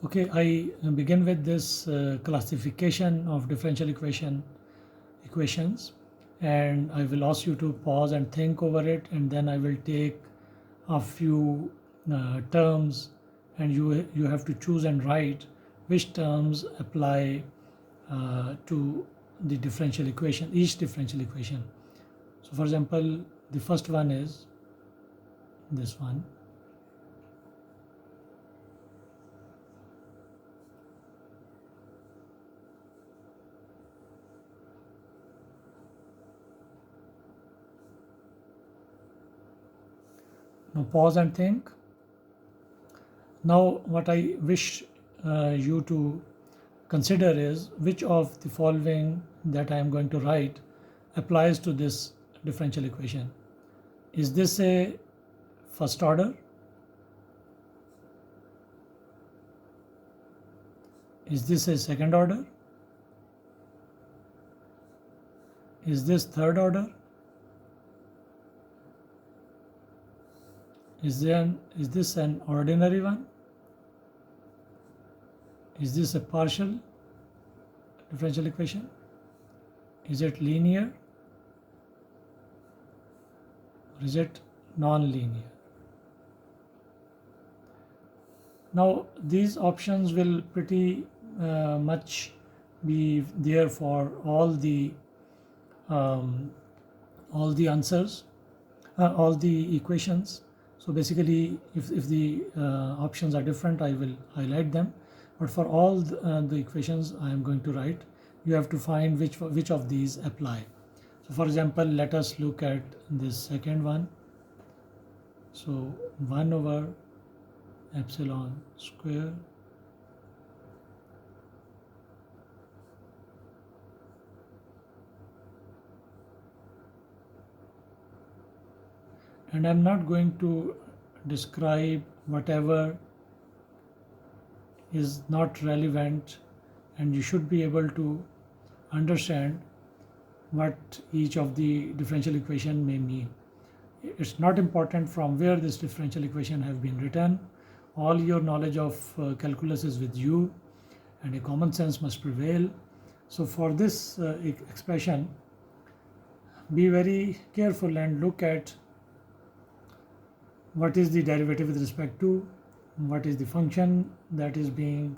Okay, I begin with this classification of differential equations, and I will ask you to pause and think over it, and then I will take a few terms, and you have to choose and write which terms apply to the differential equation, each differential equation. So, for example, the first one is this one. Now pause and think. Now what I wish you to consider is which of the following that I am going to write applies to this differential equation. Is this a first order? Is this a second order? Is this third order? Is this an ordinary one? Is this a partial differential equation? Is it linear? Or is it non-linear? Now these options will pretty much be there for all the answers, all the equations. So basically, if the options are different, I will highlight them. But for all the equations I am going to write, you have to find which of these apply. So for example, let us look at this second one. So 1 over epsilon square and I'm not going to describe whatever is not relevant, and you should be able to understand what each of the differential equation may mean. It's not important from where this differential equation have been written. All your knowledge of calculus is with you, and a common sense must prevail. So for this expression, be very careful and look at what is the derivative with respect to, what is the function that is being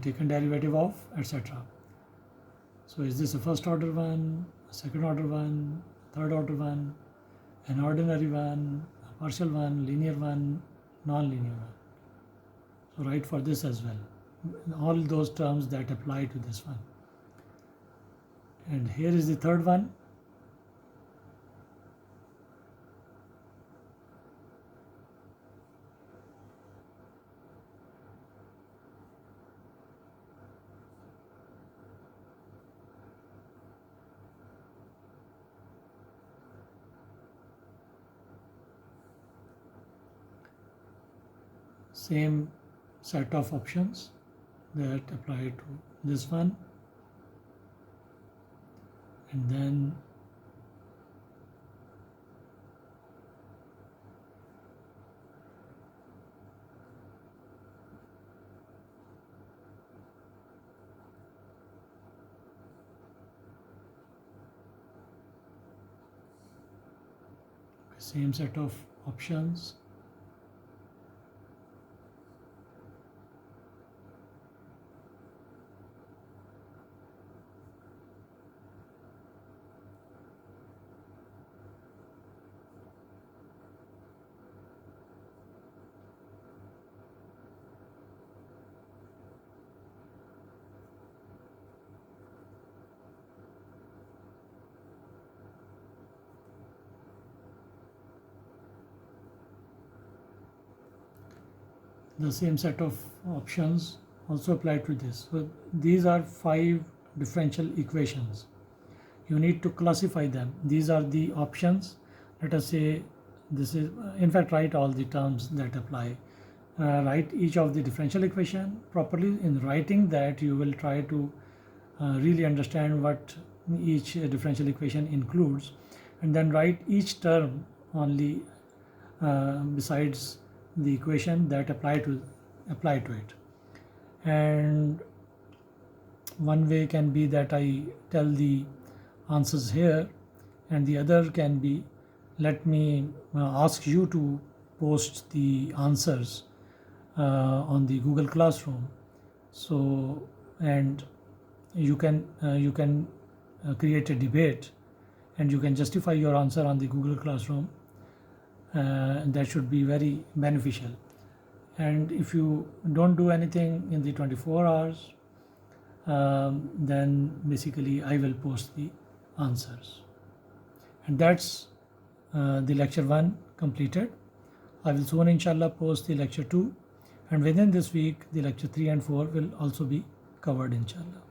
taken derivative of, etc. So is this a first order one, a second order one, third order one, an ordinary one, a partial one, linear one, non-linear one? So write for this as well, all those terms that apply to this one. And here is the third one. Same set of options that apply to this one, and then same set of options. The same set of options also apply to this. So these are 5 differential equations. You need to classify them. These are the options. Let us say this is, in fact, write all the terms that apply. Write each of the differential equation properly. In writing that, you will try to really understand what each differential equation includes, and then write each term only besides the equation that apply to apply to it. And one way can be that I tell the answers here, and the other can be, let me ask you to post the answers on the Google Classroom. So, and you can create a debate, and you can justify your answer on the Google Classroom. That should be very beneficial. And if you don't do anything in the 24 hours, then basically I will post the answers. And that's the lecture 1 completed. I will soon inshallah post the lecture 2, and within this week the lecture 3 and 4 will also be covered inshallah.